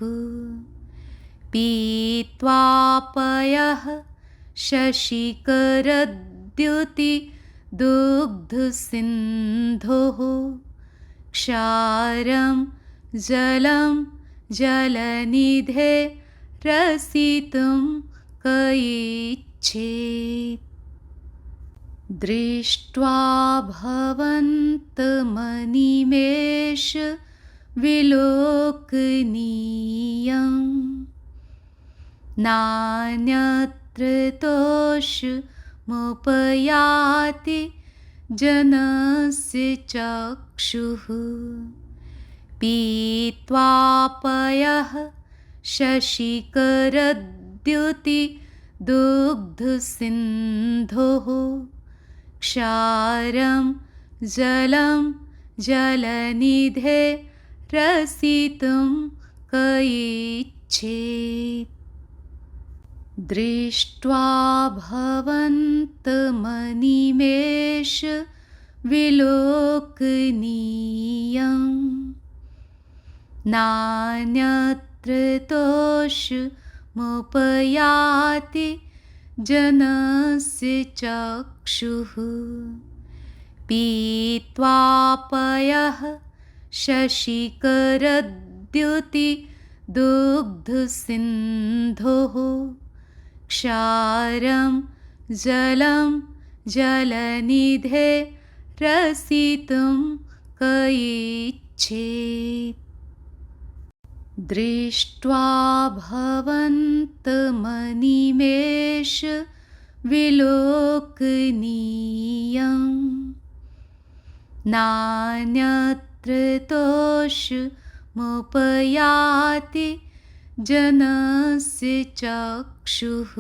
पीत्वा पयः शशिकरद्युतिदुग्धसिन्धोः क्षारं जलं जलनिधे रसितुं क इच्छेत्। दृष्ट्वा भवन्तमनिमेष विलोकनीयम् नान्यत्र तोषमुपयाति जनस्य चक्षुः। पीत्वा पयः शशिकरद्युतिदुग्धसिन्धोः क्षारं जलं जलनिधे रसितुं क इच्छेत्। दृष्ट्वा भवन्तमनिमेष विलोकनीयम् नान्यत्र तोषमुपयाति जनस्य चक्षुः। पीत्वा पयः शशिकरद्युतिदुग्धसिन्धोः क्षारं जलं जलनिधे रसितुं क इच्छेत्। दृष्ट्वा भवन्तमनिमेष विलोकनीयम् नान्यत्र तोषमुपयाति जनस्य चक्षुः।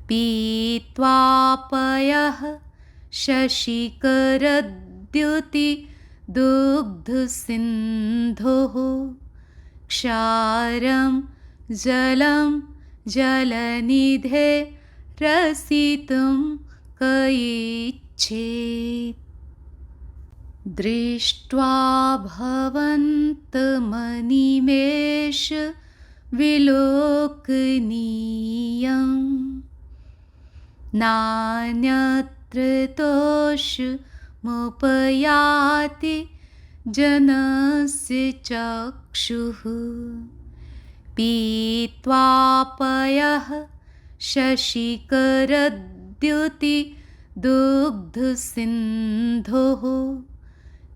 पीत्वा पयः शशिकरद्युतिदुग्धसिन्धोः क्षारं जलं जलनिधे रसितुं क इच्छेत्। दृष्ट्वा भवन्तमनिमेष विलोकनीयम् नान्यत्र तोषमुपयाति जनस्य चक्षुः। पीत्वा पयः शशिकरद्युतिदुग्धसिन्धोः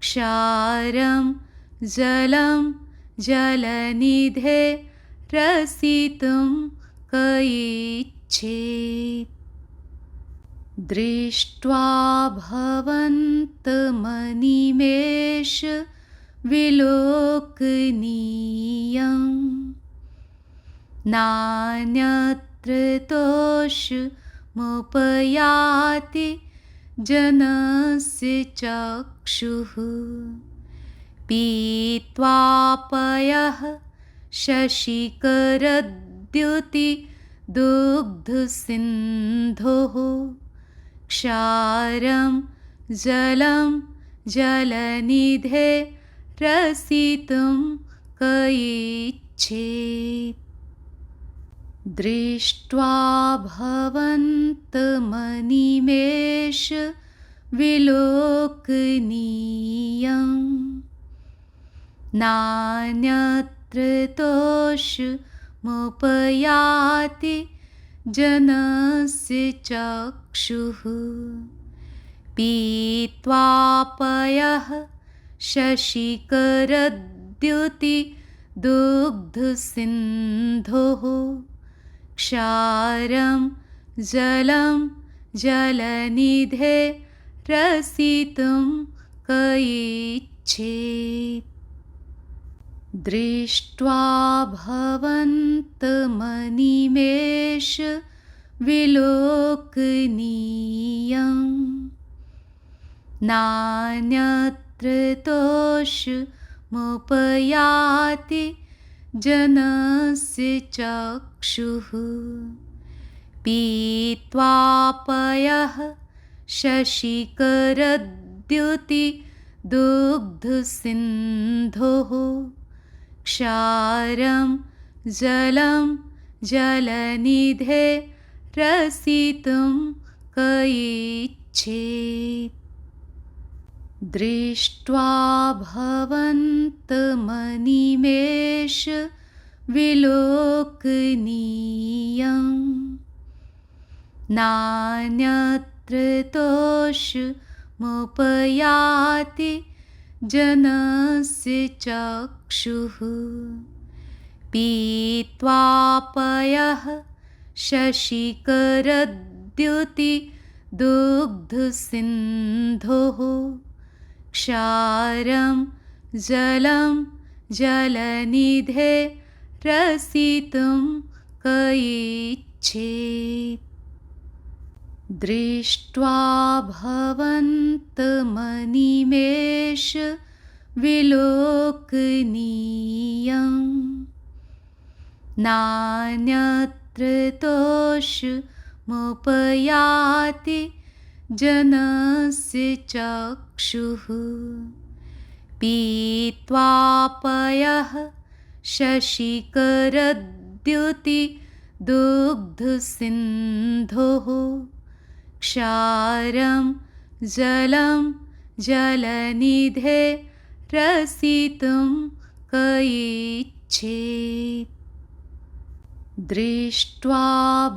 क्षारं जलं जलनिधे रसितुं क इच्छेत्। दृष्ट्वा भवन्तमनिमेष विलोकनीयम् नान्यत्र तोषमुपयाति जनस्य चक्षुः पीत्वापयः शशिकरद्युतिदुग्धसिन्धोः क्षारं जलं जलनिधे रसितुं क इच्छेत् दृष्ट्वा भवन्तमनिमेष विलोकनीयम् नान्यत्र तोषमुपयाति जनस्य चक्षुः पीत्वापयः शशिकरद्युतिदुग्धसिन्धोः क्षारं जलं जलनिधे रसितुं क इच्छेत् दृष्ट्वा भवन्तमनिमेष विलोकनीयम् नान्यत्र तोषमुपयाति जनस्य चक्षुः पीत्वापयः शशिकरद्युतिदुग्धसिन्धोः क्षारं जलं जलनिधे रसितुं क इच्छेत् दृष्ट्वा भवन्तमनिमेष विलोकनीयम् नान्यत्र तोषमुपयाति जनस्य चक्षुः पीत्वापयः शशिकरद्युतिदुग्धसिन्धोः क्षारं जलं जलनिधे रसितुं क इच्छेत् दृष्ट्वा भवन्तमनिमेष विलोकनीयम् नान्यत्र तोषमुपयाति जनस्य चक्षुः पीत्वापयः शशिकरद्युतिदुग्धसिन्धोः क्षारं जलं जलनिधे रसितुं क इच्छेत् दृष्ट्वा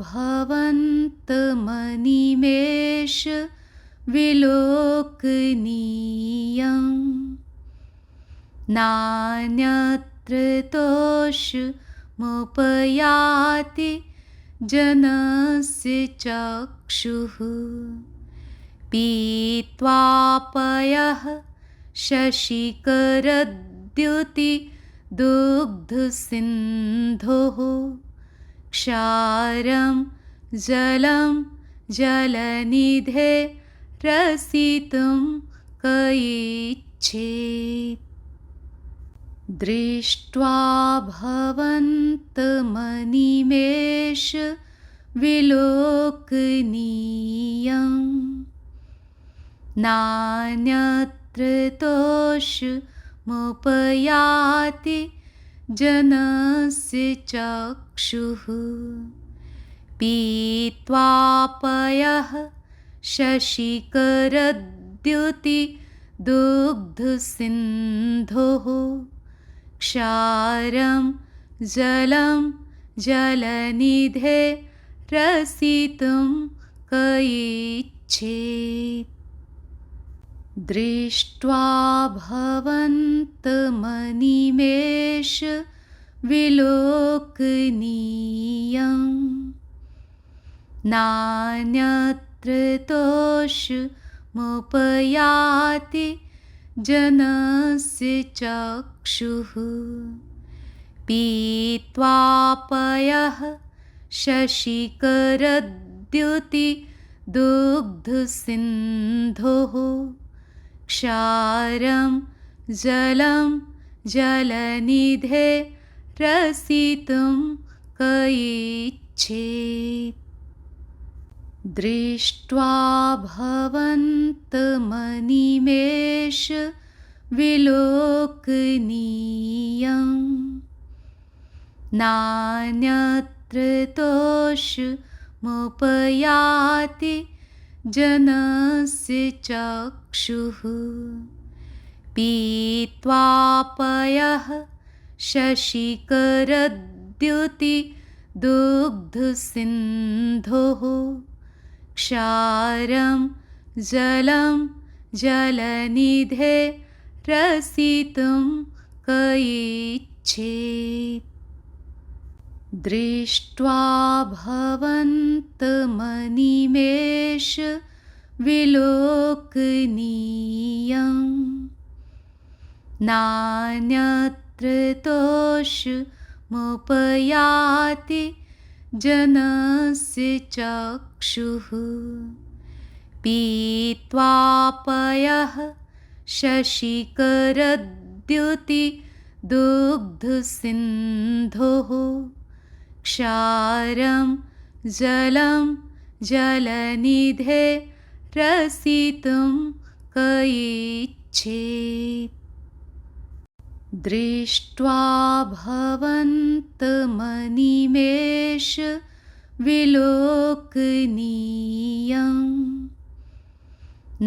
भवन्तमनिमेष विलोकनीयम् नान्यत्र तोषमुपयाति जनस्य चक्षुः पीत्वापयः शशिकरद्युतिदुग्धसिन्धोः क्षारं जलं जलनिधे रसितुं क इच्छेत् दृष्ट्वा भवन्तमनिमेष विलोकनीयम् नान्यत्र तोषमुपयाति जनस्य चक्षुः पीत्वापयः शशिकरद्युतिदुग्धसिन्धोः क्षारं जलं जलनिधे रसितुं क इच्छेत् दृष्ट्वा भवन्तमनिमेष विलोकनीयम् नान्यत्र नान्यत्र जनस्य चक्षुः पीत्वापयः शशिकरद्युतिदुग्धसिन्धोः क्षारं जलं जलनिधे रसितुं क इच्छेत् दृष्ट्वा भवन्तमनिमेष विलोकनीयम् नान्यत्र तोषमुपयाति जनस्य चक्षुः पीत्वापयः शशिकरद्युतिदुग्धसिन्धोः क्षारं जलं जलनिधे रसितुं क इच्छेत् दृष्ट्वा भवन्तमनिमेष विलोकनीयम् नान्यत्र तोषमुपयाति जनस्य चक्षुः पीत्वापयः शशिकरद्युतिदुग्धसिन्धोः क्षारं जलं जलनिधे रसितुं क इच्छेत् दृष्ट्वा भवन्तमनिमेष विलोकनीयम्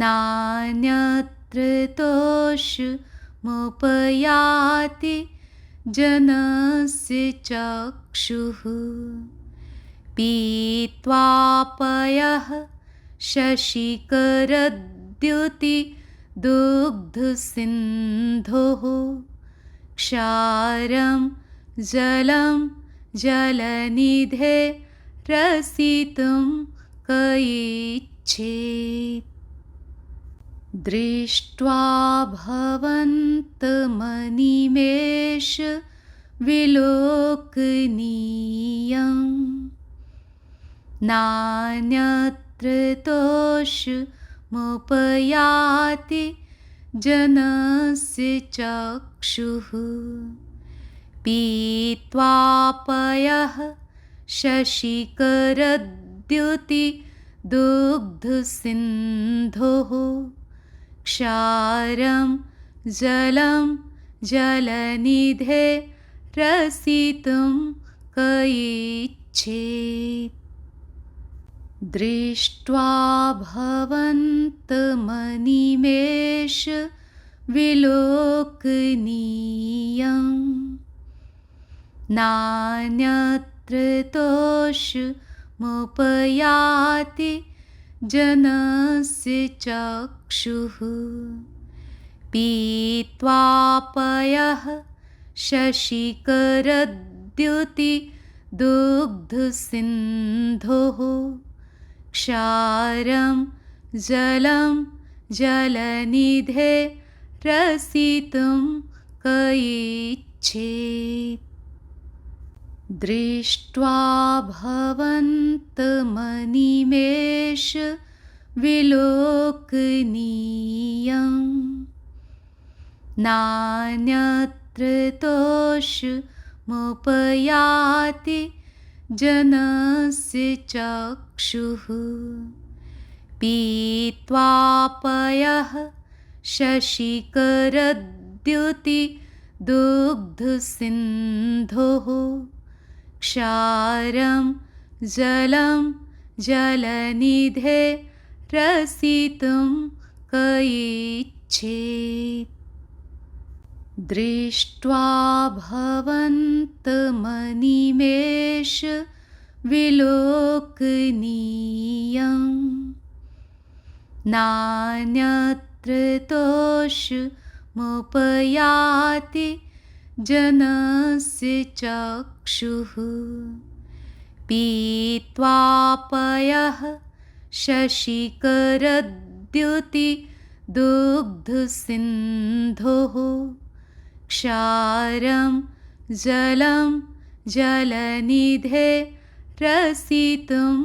नान्यत्र तोषमुपयाति जनस्य चक्षुः पीत्वापयः शशिकरद्युतिदुग्धसिन्धोः क्षारं जलं जलनिधे रसितुं क इच्छेत् दृष्ट्वा भवन्तमनिमेष विलोकनीयम् नान्यत्र तोषमुपयाति जनस्य चक्षुः पीत्वापयः शशिकरद्युतिदुग्धसिन्धोः क्षारं जलं जलनिधे रसितुं क इच्छेत् दृष्ट्वा भवन्तमनिमेष विलोकनीयम् नान्यत्र तोषमुपयाति जनस्य चक्षुः पीत्वापयः शशिकरद्युतिदुग्धसिन्धोः क्षारं जलं जलनिधे रसितुं क इच्छेत् दृष्ट्वा भवन्तमनिमेष विलोकनीयम् नान्यत्र तोषमुपयाति जनस्य चक्षुः पीत्वापयः शशिकरद्युतिदुग्धसिन्धोः क्षारं जलं जलनिधे रसितुं क इच्छेत् दृष्ट्वा भवन्तमनिमेष विलोकनीयम् नान्यत्र तोषमुपयाति जनस्य चक्षुः पीत्वापयः शशिकरद्युतिदुग्धसिन्धोः क्षारं जलं जलनिधे रसितुं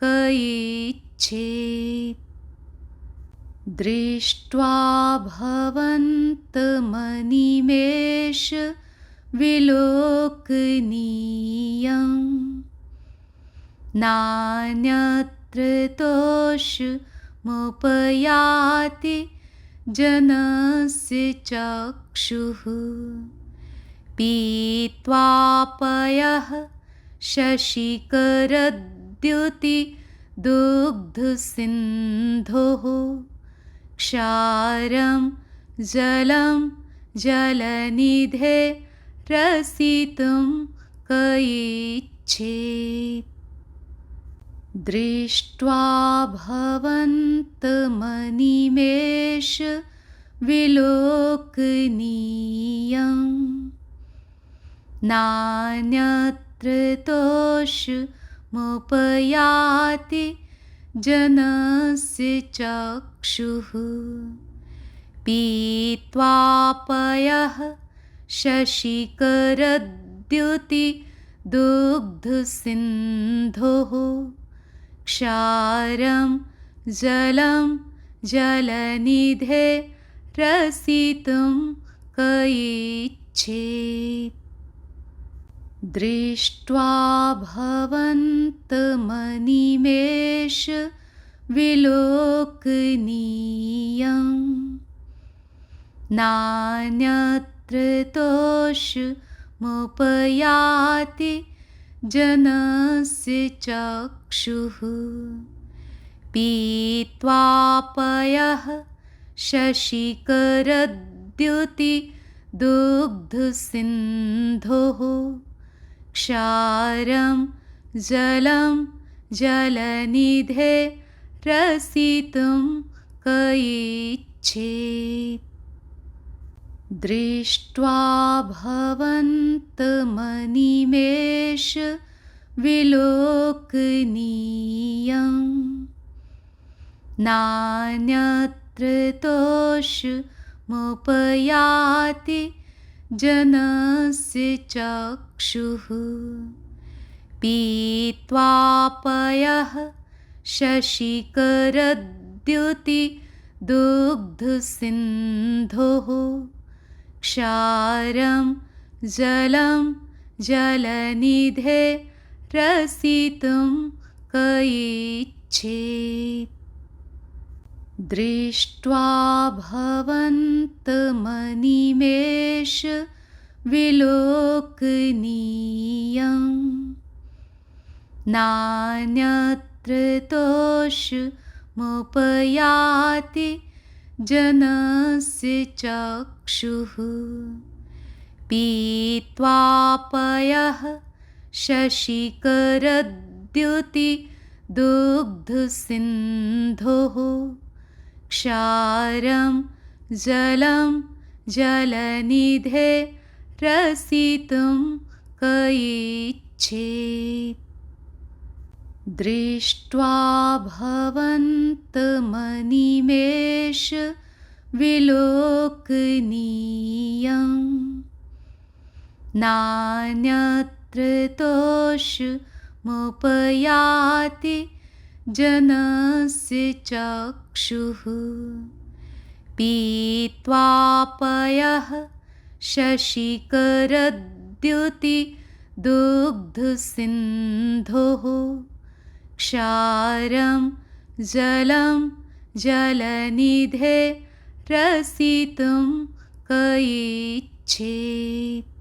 क इच्छेत् दृष्ट्वा भवन्तमनिमेष विलोकनीयम् नान्यत्र तोषमुपयाति जनस्य चक्षुः पीत्वा पयः शशिकरद्युतिदुग्धसिन्धोः क्षारं जलं जलनिधे रसितुं क इच्छेत् दृष्ट्वा भवन्तमनिमेष विलोकनीयम् नान्यत्र तोषमुपयाति जनस्य चक्षुः पीत्वा पयः शशिकरद्युतिदुग्धसिन्धोः क्षारं जलं जलनिधे रसितुं क इच्छेत् दृष्ट्वा भवन्तमनिमेष विलोकनीयम् नान्यत्र तोषमुपयाति जनस्य चक्षुः पीत्वा पयः शशिकरद्युतिदुग्धसिन्धोः क्षारं जलं जलनिधे रसितुं क इच्छेत् दृष्ट्वा भवन्तमनिमेष विलोकनीयम् नान्यत्र तोषमुपयाति जनस्य चक्षुः पीत्वा पयः शशिकरद्युतिदुग्धसिन्धोः क्षारं जलं जलनिधे रसितुं क इच्छेत् दृष्ट्वा भवन्तमनिमेष विलोकनीयम् नान्यत्र तोषमुपयाति जनस्य चक्षुः पीत्वा पयः शशिकरद्युतिदुग्धसिन्धोः क्षारं जलं जलनिधे रसितुं क इच्छेत् दृष्ट्वा भवन्तमनिमेष विलोकनीयम् नान्यत्र तोषमुपयाति जनस्य चक्षुः पीत्वा पयः शशिकरद्युतिदुग्धसिन्धोः क्षारं जलं जलनिधे रसितुं क इच्छेत्